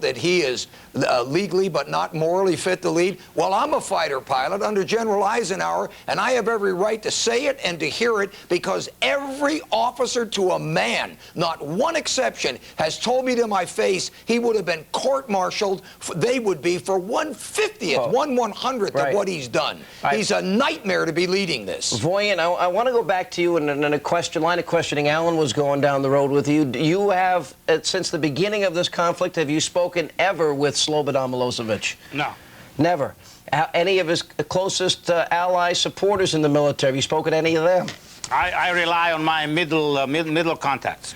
that he is legally but not morally fit to lead? Well, I'm a fighter pilot under General Eisenhower, and I have every right to say it and to hear it, because every officer to a man, not one exception, has told me to my face he would have been court-martialed. They would be for 1/50th, 1/100th of what he's done. He's a nightmare to be leading this. Voyen, I want to go back to you in a line of questioning. Alan was going down the road with you. You have, since the beginning of this conflict, have you spoken ever with Slobodan Milosevic? No. Never. Any of his closest allies, supporters in the military, have you spoken to any of them? I rely on my middle contacts.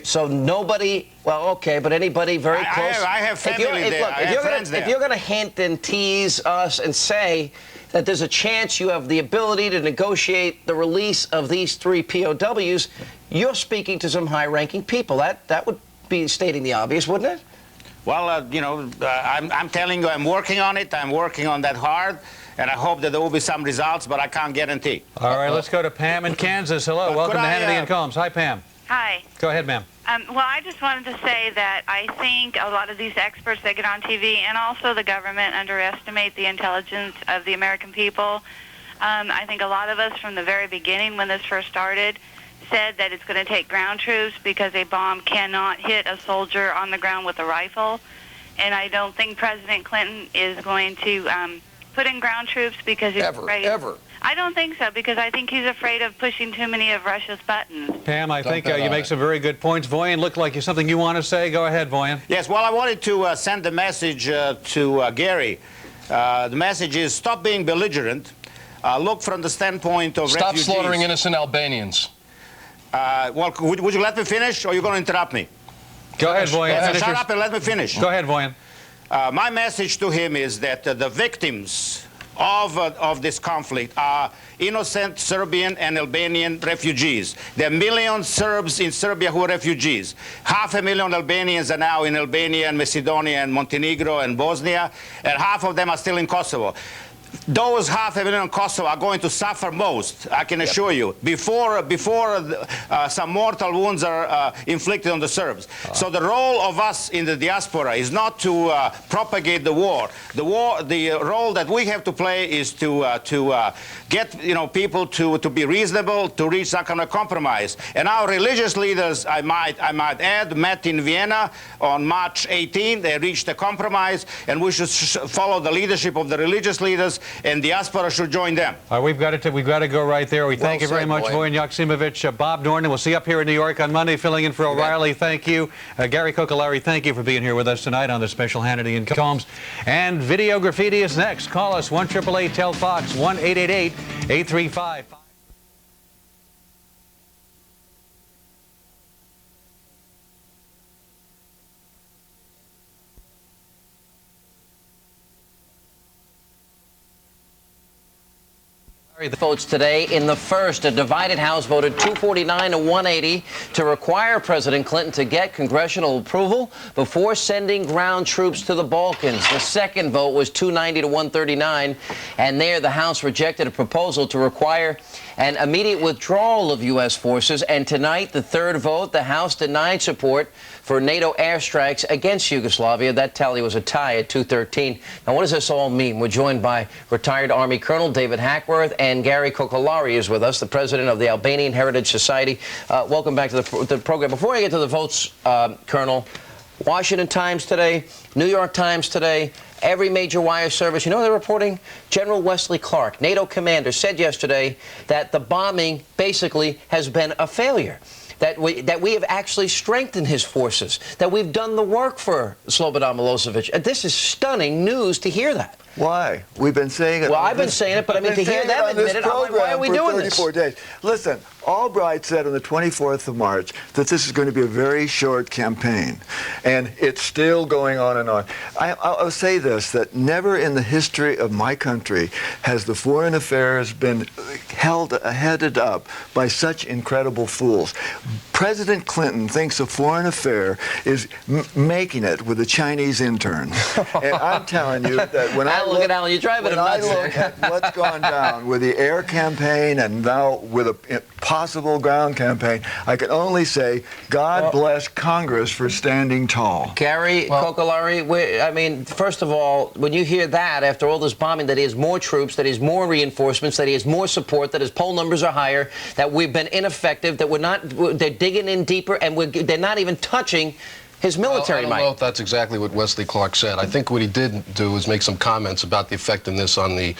So nobody, well, okay, but anybody very close? I have family there. I have friends there. If you're going to hint and tease us and say that there's a chance you have the ability to negotiate the release of these 3 POWs, you're speaking to some high-ranking people. That would be stating the obvious, wouldn't it? Well, you know, I'm telling you, I'm working on it. I'm working on that hard, and I hope that there will be some results, but I can't guarantee. All right, let's go to Pam in Kansas. Hello, welcome to Hannity and Combs. Hi, Pam. Hi. Go ahead, ma'am. Well, I just wanted to say that I think a lot of these experts that get on TV and also the government underestimate the intelligence of the American people. I think a lot of us from the very beginning when this first started said that it's going to take ground troops because a bomb cannot hit a soldier on the ground with a rifle. And I don't think President Clinton is going to put in ground troops because he's afraid. Ever. I don't think so, because I think he's afraid of pushing too many of Russia's buttons. Pam, I think you make some very good points. Voyen, looked like you something you want to say. Go ahead, Voyen. Yes, well, I wanted to send a message to Gary. The message is stop being belligerent. Look from the standpoint of refugees. Stop slaughtering innocent Albanians. Well, would you let me finish, or are you going to interrupt me? Go ahead, Voyen. Shut up and let me finish. Go ahead, Voyen. My message to him is that the victims of this conflict are innocent Serbian and Albanian refugees. There are millions of Serbs in Serbia who are refugees. 500,000 Albanians are now in Albania and Macedonia and Montenegro and Bosnia, and half of them are still in Kosovo. Those 500,000 in Kosovo are going to suffer most, I can assure you, before some mortal wounds are inflicted on the Serbs. So the role of us in the diaspora is not to propagate the war. The role that we have to play is to get people to be reasonable, to reach some kind of compromise. And our religious leaders, I might add, met in Vienna on March 18. They reached a compromise, and we should follow the leadership of the religious leaders, and diaspora should join them. We've got to go right there. We thank you very much, Voyen Joksimovic. Bob Norton, we'll see you up here in New York on Monday, filling in for O'Reilly. Thank you. Gary Kokolari, thank you for being here with us tonight on the special Hannity and Combs. And Video Graffiti is next. Call us 1-888-TEL-FOX, 1-888-835. The votes today. In the first, a divided House voted 249 to 180 to require President Clinton to get congressional approval before sending ground troops to the Balkans. The second vote was 290 to 139, and there the House rejected a proposal to require an immediate withdrawal of U.S. forces. And tonight, the third vote, the House denied support for NATO airstrikes against Yugoslavia. That tally was a tie at 213. Now, what does this all mean? We're joined by retired Army Colonel David Hackworth, and Gary Kokolari is with us, the president of the Albanian Heritage Society. Welcome back to the program. Before I get to the votes, Colonel, Washington Times today, New York Times today, every major wire service, they're reporting General Wesley Clark, NATO commander, said yesterday that the bombing basically has been a failure. That we have actually strengthened his forces, that we've done the work for Slobodan Milosevic. This is stunning news to hear that. Why? We've been saying it. Well, I've been saying it, but I mean, to hear them admit it, I'm like, why are we doing this? 34 days. Listen, Albright said on the 24th of March that this is going to be a very short campaign, and it's still going on and on. I'll say this, that never in the history of my country has the foreign affairs been headed up by such incredible fools. President Clinton thinks a foreign affair is making it with a Chinese intern. And I'm telling you that when I look at Alan, you're driving him nuts. When I look at what's gone down with the air campaign and now with possible ground campaign. I can only say, God bless Congress for standing tall. Gary Kokolari, I mean, first of all, when you hear that after all this bombing, that he has more troops, that he has more reinforcements, that he has more support, that his poll numbers are higher, that we've been ineffective, that they're digging in deeper, and they're not even touching his military might. I don't know if that's exactly what Wesley Clark said. I think what he did do was make some comments about the effectiveness on the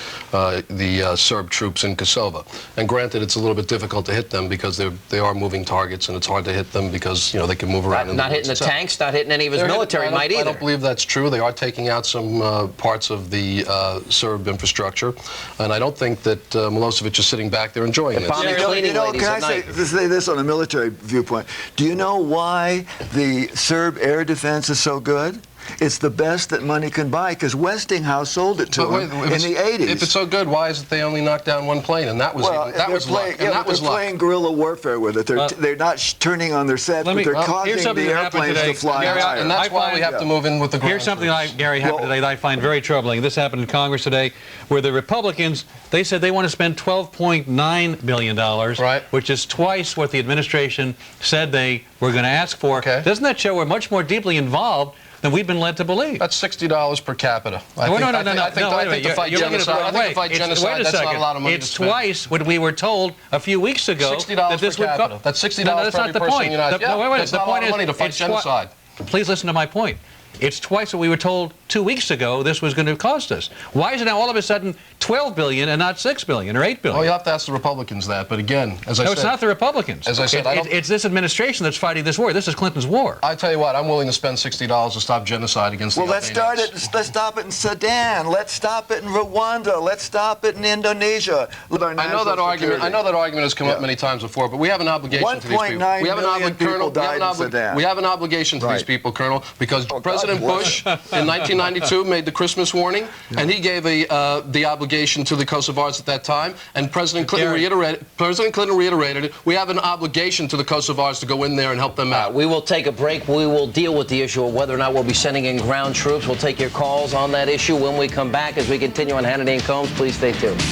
Serb troops in Kosovo. And granted, it's a little bit difficult to hit them because they are moving targets, and it's hard to hit them because, you know, they can move around. Not hitting the tanks, not hitting any of his military might either. I don't believe that's true. They are taking out some parts of the Serb infrastructure, and I don't think that Milosevic is sitting back there enjoying it. Can I say this on a military viewpoint? Do you know why the Serb air defense is so good? It's the best that money can buy, because Westinghouse sold it to them in the 80s. If it's so good, why is it they only knocked down one plane? And that was they're playing guerrilla warfare with it. They're not turning on their sets, but they're causing the airplanes to fly higher. And that's why we have to move in with the ground. Here's something Gary happened today that I find very troubling. This happened in Congress today, where the Republicans, they said they want to spend $12.9 billion, which is twice what the administration said they were going to ask for. Doesn't that show we're much more deeply involved than we've been led to believe? That's $60 per capita. I think to fight genocide, that's not a lot of money to spend. It's twice what we were told a few weeks ago. $60 per capita. That's $60 for every person in the United States. That's not a lot of money to fight genocide. Please listen to my point. It's twice what we were told 2 weeks ago this was going to cost us. Why is it now all of a sudden $12 billion and not $6 billion or $8 billion? Well, you have to ask the Republicans that. But again, as I said, no, it's not the Republicans. As I said, it's this administration that's fighting this war. This is Clinton's war. I tell you what, I'm willing to spend $60 to stop genocide against the Albanians. Let's stop it in Sudan. Let's stop it in Rwanda. Let's stop it in Indonesia. I know that argument has come up many times before, but we have an obligation to these people. 1.9 million people died in Sudan. We have an obligation to these people, Colonel, because President Bush in 1992 made the Christmas warning, and he gave the obligation to the Kosovars at that time, and President Clinton reiterated it. We have an obligation to the Kosovars to go in there and help them out. We will take a break. We will deal with the issue of whether or not we'll be sending in ground troops. We'll take your calls on that issue when we come back. As we continue on Hannity and Combs, please stay tuned.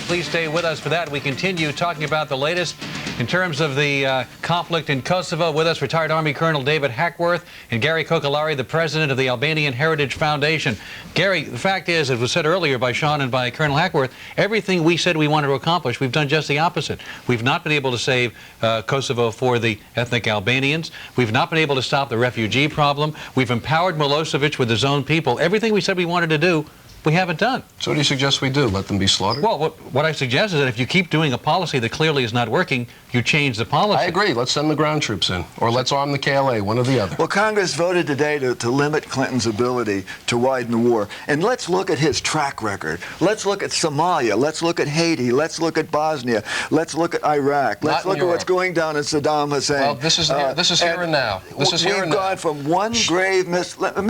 Please stay with us for that. We continue talking about the latest in terms of the conflict in Kosovo. With us, retired Army Colonel David Hackworth and Gary Kokolari, the president of the Albanian Heritage Foundation. Gary, the fact is, as was said earlier by Sean and by Colonel Hackworth, everything we said we wanted to accomplish, we've done just the opposite. We've not been able to save Kosovo for the ethnic Albanians. We've not been able to stop the refugee problem. We've empowered Milosevic with his own people. Everything we said we wanted to do, we haven't done. So what do you suggest we do? Let them be slaughtered? Well, what I suggest is that if you keep doing a policy that clearly is not working, you change the policy. I agree. Let's send the ground troops in, or let's arm the KLA, one or the other. Well, Congress voted today to limit Clinton's ability to widen the war. And let's look at his track record. Let's look at Somalia. Let's look at Haiti. Let's look at Bosnia. Let's look at Iraq. Let's look at what's going down in Saddam Hussein. Well, this is here and now. This is here and now. We've gone from one grave may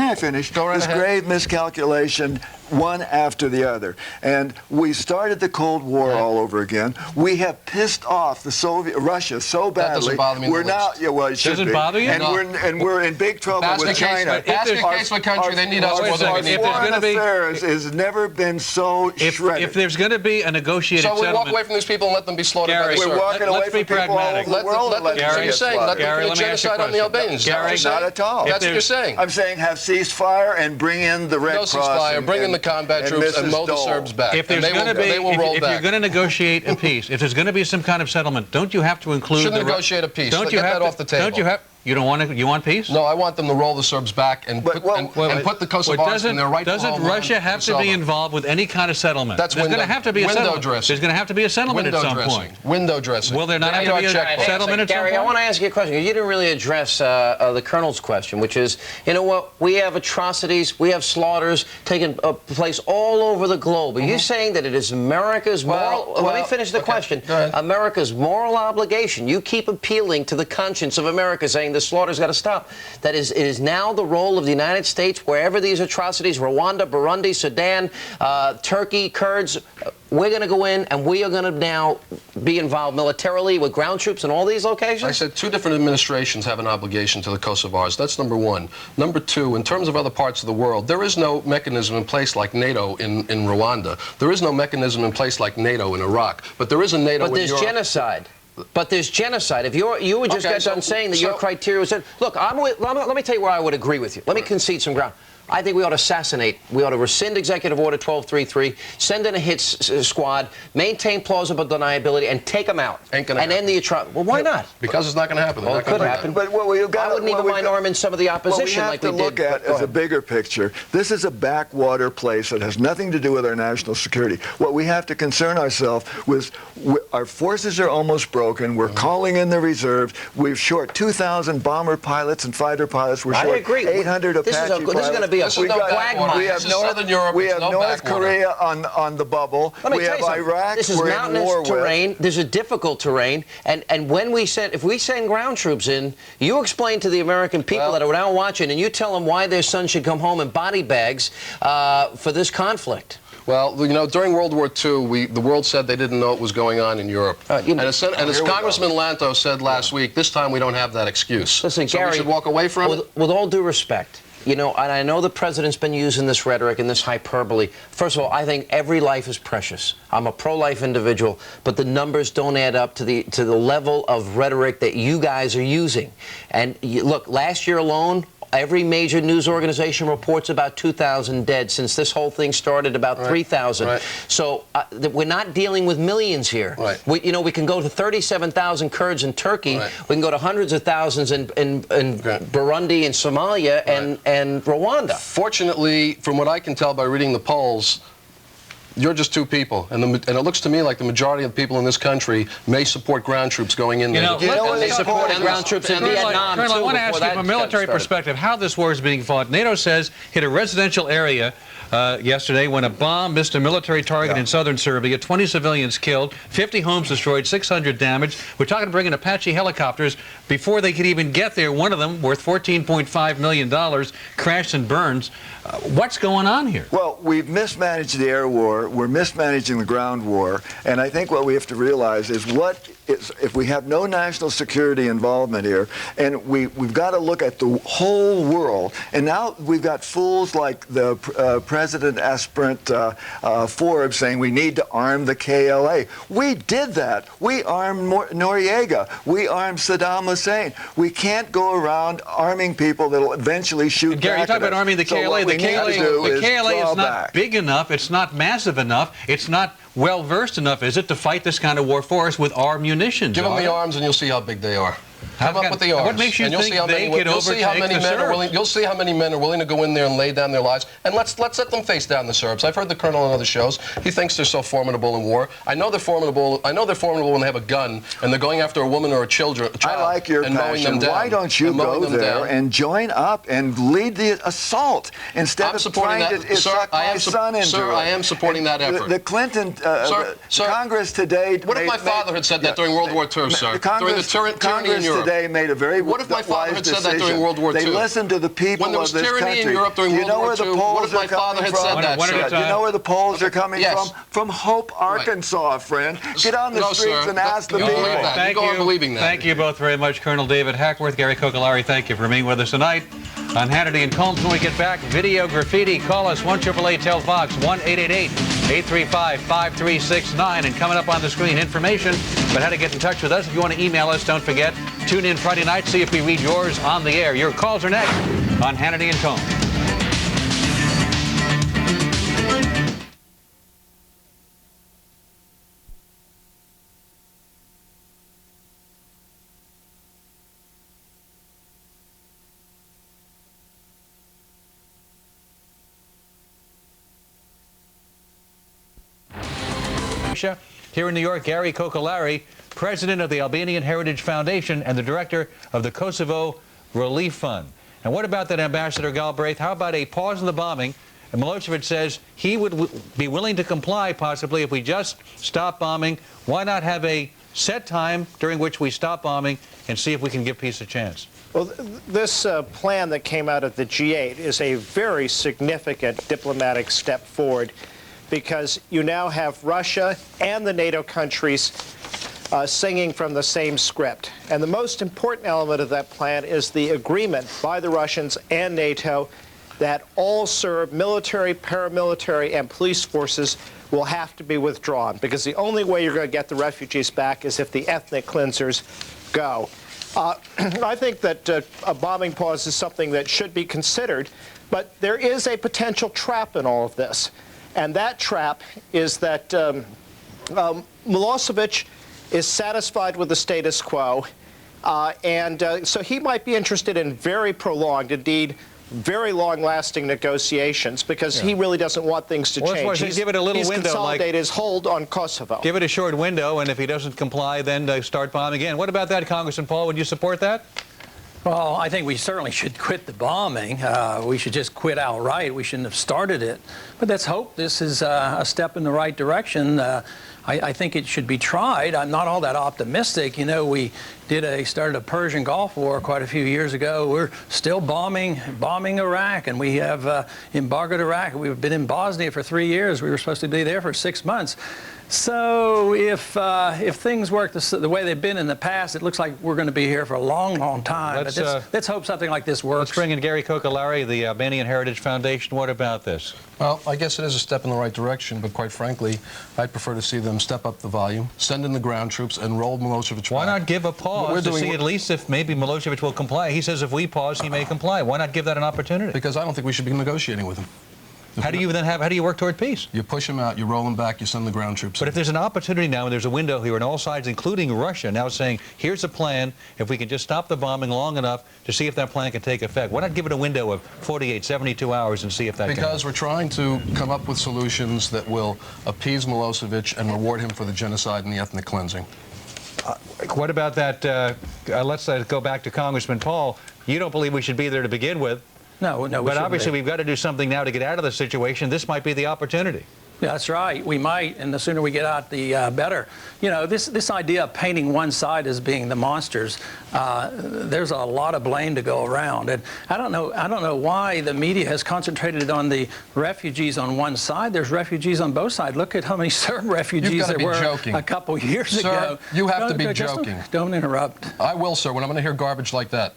I finish? Go right ahead. Grave miscalculation, one after the other. And we started the Cold War all over again. We have pissed off Russia so badly. That doesn't bother me. We're now, it should be. Does it bother you? And we're in big trouble with China. That's the case with a country. They need us more than we need them. Foreign affairs has never been so shredded. If there's going to be a negotiated settlement... settlement... So we walk away from these people and let them be slaughtered by the Serb. We're walking away from people all over the world. So you're saying let them commit genocide on the Albanians? Gary, not at all. That's what you're saying. I'm saying have ceasefire and bring in the Red Cross. No ceasefire. Bring in the combat troops and mow the Serbs back. If you're going to negotiate a peace, if there's going to be some kind of settlement, don't you have to include... Shouldn't negotiate a peace. Get that off the table. Don't you have... You don't want to? You want peace? No, I want them to roll the Serbs back and put the Kosovars in their rightful home. Doesn't Russia have to be involved with any kind of settlement? That's There's going to have to be a settlement. Dressing. There's going to have to be a settlement at some point. Window dressing. Will there not have to be a settlement at some point? Gary, I want to ask you a question. You didn't really address the Colonel's question, which is, you know what? We have atrocities, we have slaughters taking place all over the globe. Are you saying that it is America's moral... Let me finish the question. America's moral obligation. You keep appealing to the conscience of America, saying saying the slaughter's got to stop. That is, it is now the role of the United States, wherever these atrocities, Rwanda, Burundi, Sudan, Turkey, Kurds, we're going to go in and we are going to now be involved militarily with ground troops in all these locations? I said 2 different administrations have an obligation to the Kosovars. That's number 1. Number 2, in terms of other parts of the world, there is no mechanism in place like NATO in Rwanda. There is no mechanism in place like NATO in Iraq. But there is a NATO in Europe. But there's genocide. But there's genocide. If you would just get done saying that your criteria was... Look, let me tell you where I would agree with you. Let me concede some ground. I think we ought to assassinate. We ought to rescind Executive Order 1233, send in a hit squad, maintain plausible deniability, and take them out. Ain't gonna happen. End the atrocity. Well, why not? Because it's not going to happen. Well, it could happen. But what we've got, I wouldn't even mind arming some of the opposition like we did. What we have to look at is a bigger picture. This is a backwater place that has nothing to do with our national security. What we have to concern ourselves with, our forces are almost broken. We're calling in the reserves. We've short 2,000 bomber pilots and fighter pilots. We're short 800 Apache pilots. This is going to be a quagmire. We have North Korea on the bubble. We have Iraq. This is mountainous terrain. This is difficult terrain. And when if we send ground troops in, you explain to the American people that are now watching, and you tell them why their son should come home in body bags for this conflict. Well, you know, during World War II, the world said they didn't know what was going on in Europe. And as Congressman Lanto said last week, this time we don't have that excuse. Listen, so Gary, we should walk away from it? With all due respect, you know, and I know the president's been using this rhetoric and this hyperbole. First of all, I think every life is precious. I'm a pro-life individual, but the numbers don't add up to the level of rhetoric that you guys are using. And look, last year alone, every major news organization reports about 2,000 dead. Since this whole thing started, about 3,000. Right. So we're not dealing with millions here. Right. We can go to 37,000 Kurds in Turkey. Right. We can go to hundreds of thousands in Burundi and Somalia and Rwanda. Fortunately, from what I can tell by reading the polls, you're just 2 people, and it looks to me like the majority of people in this country may support ground troops going in there. They support ground troops in Vietnam, Colonel, too. I want to ask you from a military perspective how this war is being fought. NATO says hit a residential area yesterday when a bomb missed a military target in southern Serbia. 20 civilians killed, 50 homes destroyed, 600 damaged. We're talking about bringing Apache helicopters before they could even get there. One of them, worth $14.5 million, crashed and burns. What's going on here? Well, we've mismanaged the air war. We're mismanaging the ground war. And I think what we have to realize is if we have no national security involvement here, and we've got to look at the whole world. And now we've got fools like the President aspirant Forbes saying we need to arm the KLA. We did that. We armed Noriega. We armed Saddam Hussein. We can't go around arming people that will eventually shoot back. Gary, you talk about arming the KLA. The KLA is not big enough. It's not massive enough. It's not well versed enough, is it, to fight this kind of war for us with our munitions? Give them the arms, and you'll see how big they are. Come up with the arms. What makes you think they could overtake the Serbs? You'll see how many men are willing to go in there and lay down their lives. And let's let them face down the Serbs. I've heard the colonel on other shows. He thinks they're so formidable in war. I know they're formidable. I know they're formidable when they have a gun and they're going after a woman or a child. I like your passion. Why don't you go there and join up and lead the assault instead of trying to suck my son into it? Sir, I am supporting that effort. The Clinton Congress today. What if my father had said that during World War II, sir? During the tyranny in Europe. Today made a very What if my father had said that during World War II? They listened to the people of this country. When there was tyranny in Europe during World War II, what if my father had said that, sir? Do you know where the polls are coming from? From Hope, Arkansas, friend. Get on the streets and ask the people. Thank you both very much, Colonel David Hackworth, Gary Kokolari. Thank you for being with us tonight on Hannity and Colmes. When we get back, video graffiti. Call us 1-888-TEL-FOX, 1-888-835-5369. And coming up on the screen, information about how to get in touch with us. If you want to email us, don't forget, tune in Friday night, see if we read yours on the air. Your calls are next on Hannity and Colmes. Here in New York, Gary Kokolari, president of the Albanian Heritage Foundation and the director of the Kosovo Relief Fund. And what about that, Ambassador Galbraith? How about a pause in the bombing? And Milosevic says he would be willing to comply, possibly, if we just stop bombing. Why not have a set time during which we stop bombing and see if we can give peace a chance? Well, this plan that came out of the G8 is a very significant diplomatic step forward because you now have Russia and the NATO countries singing from the same script. And the most important element of that plan is the agreement by the Russians and NATO that all Serb military, paramilitary, and police forces will have to be withdrawn, because the only way you're going to get the refugees back is if the ethnic cleansers go. I think that a bombing pause is something that should be considered, but there is a potential trap in all of this. And that trap is that Milosevic is satisfied with the status quo, so he might be interested in very prolonged, indeed, very long-lasting negotiations, because he really doesn't want things to change. He's give it a little window, consolidate his hold on Kosovo. Give it a short window, and if he doesn't comply, then start bombing again. What about that, Congressman Paul? Would you support that? Well, I think we certainly should quit the bombing. We should just quit outright. We shouldn't have started it. But let's hope this is a step in the right direction. I think it should be tried. I'm not all that optimistic. You know, we started a Persian Gulf War quite a few years ago. We're still bombing Iraq, and we have embargoed Iraq. We've been in Bosnia for 3 years. We were supposed to be there for 6 months. So if things work the way they've been in the past, it looks like we're going to be here for a long, long time. Let's hope something like this works. Let's bring in Gary Kokolari, the Albanian Heritage Foundation. What about this? Well, I guess it is a step in the right direction, but quite frankly, I'd prefer to see them step up the volume, send in the ground troops, and roll Milosevic back. Why not give a pause to see at least if maybe Milosevic will comply? He says if we pause, he may comply. Why not give that an opportunity? Because I don't think we should be negotiating with him. How do you work toward peace? You push him out, you roll him back, you send the ground troops in. But if there's an opportunity now, and there's a window here on all sides, including Russia, now saying, here's a plan, if we can just stop the bombing long enough to see if that plan can take effect. Why not give it a window of 48, 72 hours and see if that can? Because we're trying to come up with solutions that will appease Milosevic and reward him for the genocide and the ethnic cleansing. What about that? Let's go back to Congressman Paul. You don't believe we should be there to begin with. No. But obviously we've got to do something now to get out of the situation. This might be the opportunity. Yeah, that's right. We might, and the sooner we get out, the better. You know, this idea of painting one side as being the monsters, there's a lot of blame to go around, and I don't know why the media has concentrated on the refugees on one side. There's refugees on both sides. Look at how many Serb refugees there were a couple years ago. Sir, you have to be joking. Don't interrupt. I will, sir, when I'm going to hear garbage like that.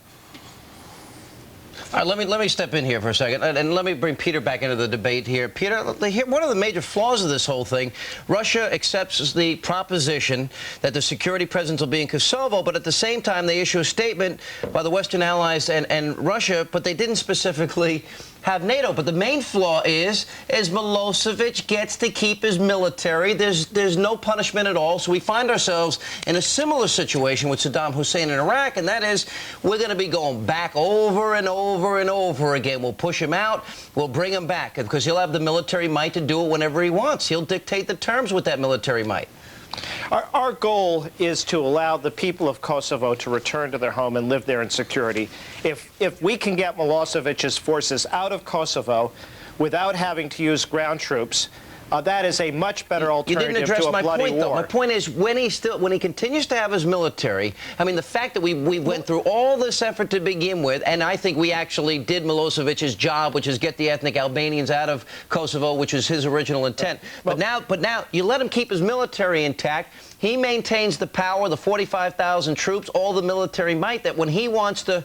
All right, let me step in here for a second, and let me bring Peter back into the debate here. Peter, one of the major flaws of this whole thing, Russia accepts the proposition that the security presence will be in Kosovo, but at the same time they issue a statement by the Western allies and Russia, but they didn't specifically have NATO. But the main flaw is Milosevic gets to keep his military. There's no punishment at all. So we find ourselves in a similar situation with Saddam Hussein in Iraq, and that is we're going to be going back over and over and over again. We'll push him out. We'll bring him back because he'll have the military might to do it whenever he wants. He'll dictate the terms with that military might. Our goal is to allow the people of Kosovo to return to their home and live there in security. If we can get Milosevic's forces out of Kosovo without having to use ground troops, that is a much better alternative to a bloody war. You didn't address my point, though. My point is when he continues to have his military, I mean, the fact that we went through all this effort to begin with, and I think we actually did Milosevic's job, which is get the ethnic Albanians out of Kosovo, which was his original intent. But now you let him keep his military intact. He maintains the power, the 45,000 troops, all the military might, that when he wants to,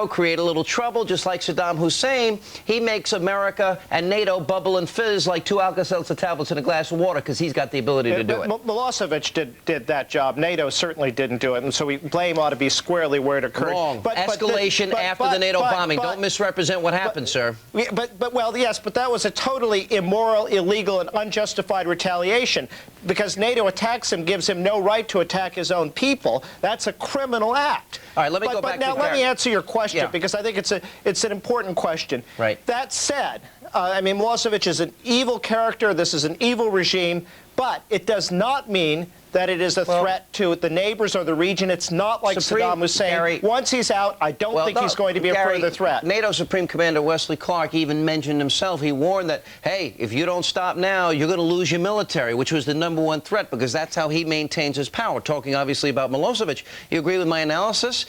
create a little trouble, just like Saddam Hussein, he makes America and NATO bubble and fizz like two Alka-Seltzer tablets in a glass of water because he's got the ability to do it. Milosevic did that job. NATO certainly didn't do it, and so blame ought to be squarely where it occurred. Wrong. Escalation after the NATO bombing. Don't misrepresent what happened, sir. Well, yes, but that was a totally immoral, illegal, and unjustified retaliation because NATO attacks him, gives him no right to attack his own people. That's a criminal act. All right, let me go back to now let me answer your question because I think it's an important question. Right. That said, I mean, Milosevic is an evil character. This is an evil regime, but it does not mean that it is a threat to the neighbors or the region. It's not like Saddam Hussein. Gary, once he's out, I don't think he's going to be a further threat. NATO Supreme Commander Wesley Clark even mentioned himself. He warned that, hey, if you don't stop now, you're going to lose your military, which was the #1 threat because that's how he maintains his power, talking obviously about Milosevic. You agree with my analysis?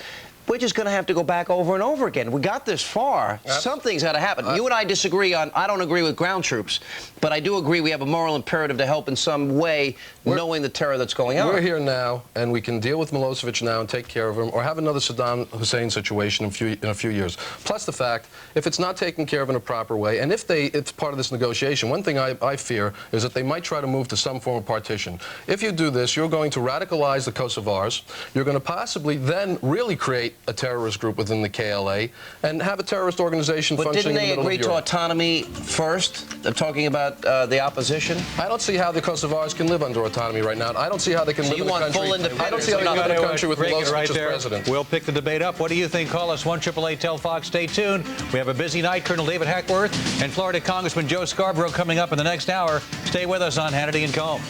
we're just going to have to go back over and over again. We got this far. Something's got to happen. You and I disagree on, I don't agree with ground troops, but I do agree we have a moral imperative to help in some way, knowing the terror that's going on. We're here now, and we can deal with Milosevic now and take care of him, or have another Saddam Hussein situation in a few years. Plus the fact, if it's not taken care of in a proper way, and if it's part of this negotiation, one thing I fear is that they might try to move to some form of partition. If you do this, you're going to radicalize the Kosovars. You're going to possibly then really create a terrorist group within the KLA and have a terrorist organization functioning in the middle of Europe. But didn't they agree to autonomy first? I'm talking about the opposition. I don't see how the Kosovars can live under autonomy right now. I don't see how they can live in a country. Full independence. I don't see how they can live in a country with Milosevic as president. We'll pick the debate up. What do you think? Call us 1-888-TEL-FOX. Stay tuned. We have a busy night. Colonel David Hackworth and Florida Congressman Joe Scarborough coming up in the next hour. Stay with us on Hannity and Combs.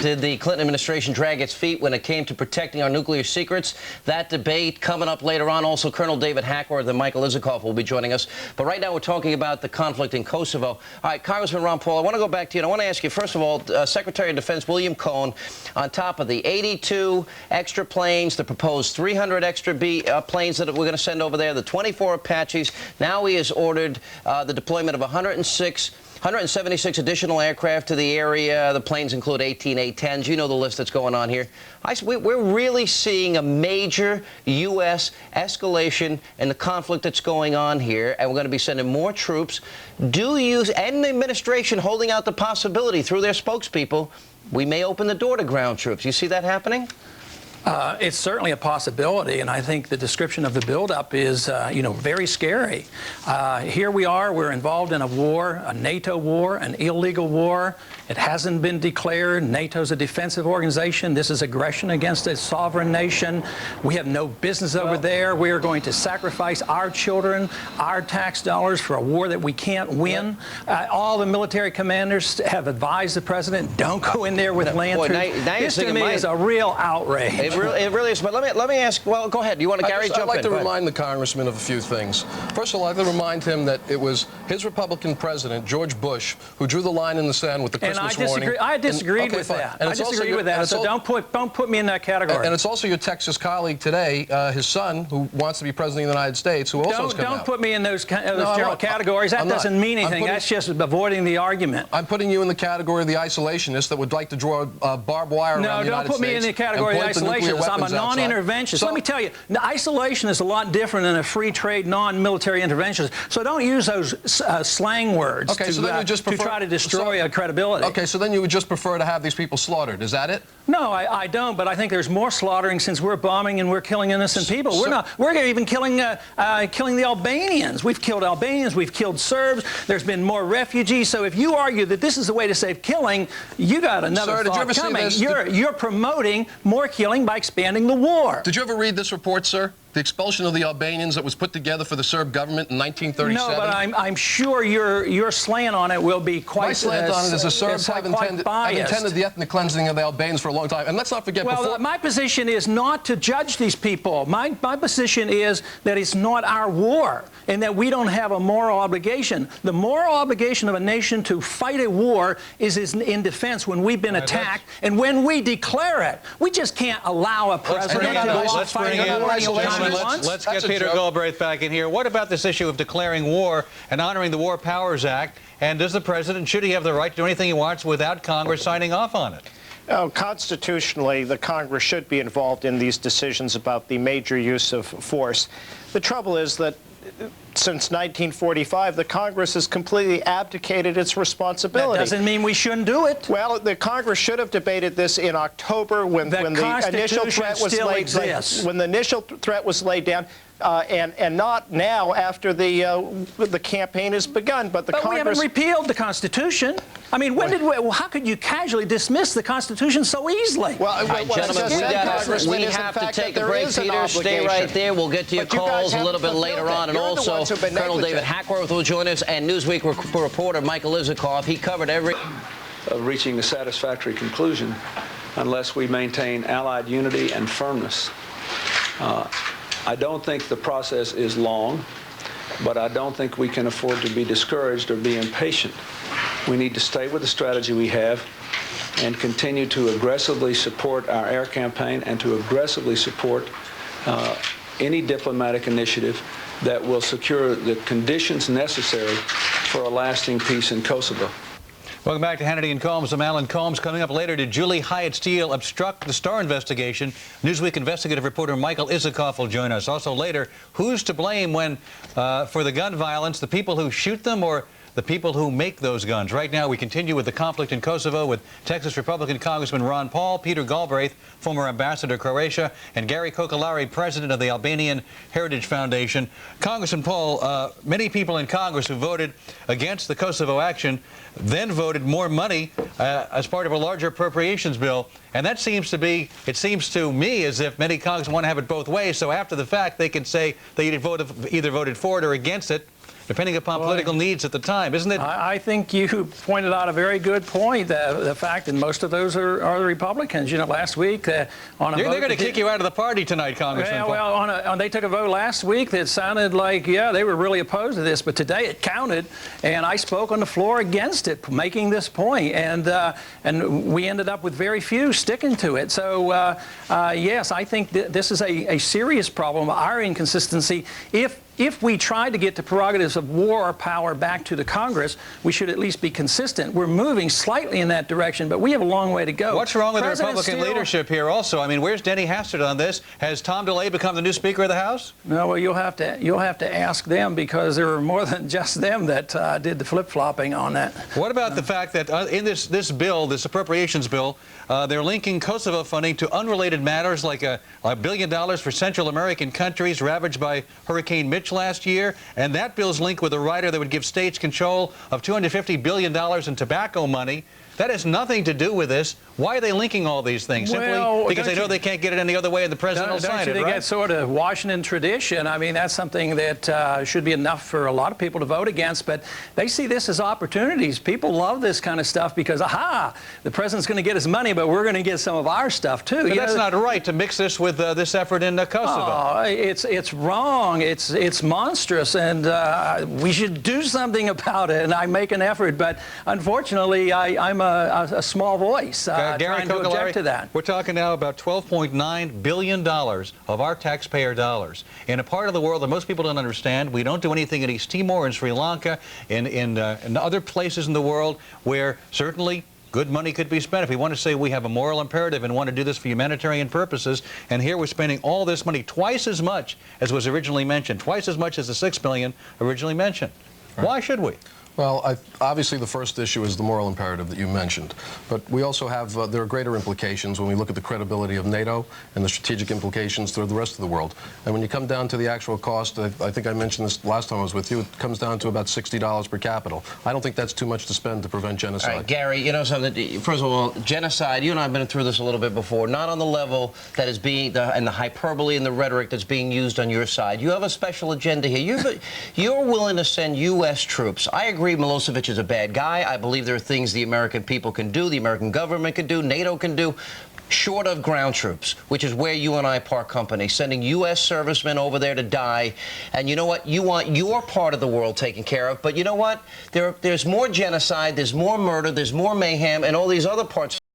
Did the Clinton administration drag its feet when it came to protecting our nuclear secrets? That debate coming up later on. Also, Colonel David Hackworth and Michael Isikoff will be joining us. But right now, we're talking about the conflict in Kosovo. All right, Congressman Ron Paul, I want to go back to you, and I want to ask you, first of all, Secretary of Defense William Cohen, on top of the 82 extra planes, the proposed 300 extra planes that we're going to send over there, the 24 Apaches, now he has ordered the deployment of 176 additional aircraft to the area. The planes include 18 A-10s. You know the list that's going on here. We're really seeing a major U.S. escalation in the conflict that's going on here, and we're going to be sending more troops. Do you, and the administration holding out the possibility through their spokespeople, we may open the door to ground troops. You see that happening? It's certainly a possibility, and I think the description of the buildup is, very scary. Here we are, we're involved in a war, a NATO war, an illegal war. It hasn't been declared. NATO's a defensive organization. This is aggression against a sovereign nation. We have no business over there. We are going to sacrifice our children, our tax dollars for a war that we can't win. All the military commanders have advised the president, don't go in there with land troops. This to me is a real outrage. It really is. But let me ask. Well, go ahead. You want to, Gary? Jump in. I'd like to remind the congressman of a few things. First of all, I'd like to remind him that it was his Republican president, George Bush, who drew the line in the sand with the Christmas warning. I disagreed with that. I disagree with that. So don't put me in that category. And it's also your Texas colleague today, his son, who wants to be president of the United States, who also has come out. Don't put me in those general categories. That doesn't mean anything. That's just avoiding the argument. I'm putting you in the category of the isolationist that would like to draw barbed wire around the United States. No, don't put me in the category of the isolationist. I'm a non-interventionist. So let me tell you, isolation is a lot different than a free trade, non-military interventionist. So don't use those slang words to try to destroy credibility. Okay, so then you would just prefer to have these people slaughtered. Is that it? No, I don't. But I think there's more slaughtering since we're bombing and we're killing innocent people. We're even killing the Albanians. We've killed Albanians. We've killed Serbs. There's been more refugees. So if you argue that this is the way to save killing, you got another thought coming. You're promoting more killing by expanding the war. Did you ever read this report, sir? The expulsion of the Albanians that was put together for the Serb government in 1937? No, but I'm sure your slant on it will be quite biased. My slant on it is the Serbs have intended the ethnic cleansing of the Albanians for a long time. And let's not forget my position is not to judge these people. My position is that it's not our war and that we don't have a moral obligation. The moral obligation of a nation to fight a war is in defense when we've been attacked. And when we declare it, we just can't allow a president to go off fighting a war. Let's get Peter Galbraith back in here. What about this issue of declaring war and honoring the War Powers Act? And does the president, should he have the right to do anything he wants without Congress signing off on it? Constitutionally, the Congress should be involved in these decisions about the major use of force. The trouble is that since 1945, the Congress has completely abdicated its responsibility. That doesn't mean we shouldn't do it. Well, the Congress should have debated this in October when the initial threat was laid down. And not now after the campaign has begun. But Congress. We haven't repealed the Constitution. I mean, how could you casually dismiss the Constitution so easily? Well, gentlemen, we have to take a break. Peter, stay right there. We'll get to your calls a little bit later on. And also, Colonel David Hackworth will join us, and Newsweek reporter Michael Isikoff. He covered every... reaching a satisfactory conclusion unless we maintain Allied unity and firmness. I don't think the process is long, but I don't think we can afford to be discouraged or be impatient. We need to stay with the strategy we have and continue to aggressively support our air campaign and to aggressively support any diplomatic initiative that will secure the conditions necessary for a lasting peace in Kosovo. Welcome back to Hannity and Combs. I'm Alan Combs. Coming up later, did Julie Hyatt Steele obstruct the Starr investigation? Newsweek investigative reporter Michael Isikoff will join us. Also later, who's to blame when for the gun violence, the people who shoot them or the people who make those guns? Right now, we continue with the conflict in Kosovo with Texas Republican Congressman Ron Paul, Peter Galbraith, former ambassador to Croatia, and Gary Kokolari, president of the Albanian Heritage Foundation. Congressman Paul, many people in Congress who voted against the Kosovo action then voted more money as part of a larger appropriations bill. And that seems to be, it seems to me as if many Congressmen want to have it both ways. So after the fact, they can say they either voted for it or against it, depending upon political needs at the time, isn't it? I think you pointed out a very good point. The fact that most of those are the Republicans. You know, last week on a vote, they're going to kick you out of the party tonight, Congressman. Well, they took a vote last week that sounded like, yeah, they were really opposed to this, but today it counted, and I spoke on the floor against it, making this point, and we ended up with very few sticking to it. So yes, I think this is a serious problem. Our inconsistency, if we try to get the prerogatives of war power back to the Congress, we should at least be consistent. We're moving slightly in that direction, but we have a long way to go. What's wrong with the Republican leadership here also? I mean, where's Denny Hastert on this? Has Tom DeLay become the new Speaker of the House? No, well, you'll have to ask them, because there are more than just them that did the flip-flopping on that. What about the fact that in this bill, this appropriations bill, they're linking Kosovo funding to unrelated matters like $1 billion for Central American countries ravaged by Hurricane Mitch last year, and that bill's linked with a rider that would give states control of $250 billion in tobacco money. That has nothing to do with this. Why are they linking all these things? Simply because they know they can't get it any other way and the president will sign it, right? Don't you think that's sort of Washington tradition? I mean, that's something that should be enough for a lot of people to vote against, but they see this as opportunities. People love this kind of stuff because, aha, the president's going to get his money, but we're going to get some of our stuff, too. But that's not right to mix this with this effort in Kosovo. Oh, it's wrong. It's monstrous, and we should do something about it, and I make an effort, but unfortunately, I'm a small voice trying to object to that. We're talking now about $12.9 billion of our taxpayer dollars in a part of the world that most people don't understand. We don't do anything in East Timor and Sri Lanka, in other places in the world where certainly good money could be spent if we want to say we have a moral imperative and want to do this for humanitarian purposes. And here we're spending all this money, twice as much as was originally mentioned, twice as much as the $6 billion originally mentioned. Right. Why should we? Well, obviously the first issue is the moral imperative that you mentioned. But we also have, there are greater implications when we look at the credibility of NATO and the strategic implications to the rest of the world. And when you come down to the actual cost, I think I mentioned this last time I was with you, it comes down to about $60 per capita. I don't think that's too much to spend to prevent genocide. All right, Gary, you know something, first of all, genocide, you and I have been through this a little bit before, not on the level that is being, and the hyperbole and the rhetoric that's being used on your side. You have a special agenda here. You're willing to send U.S. troops. I agree Milosevic is a bad guy. I believe there are things the American people can do, the American government can do, NATO can do, short of ground troops, which is where you and I part company, sending U.S. servicemen over there to die. And you know what? You want your part of the world taken care of. But you know what? There's more genocide, there's more murder, there's more mayhem, and all these other parts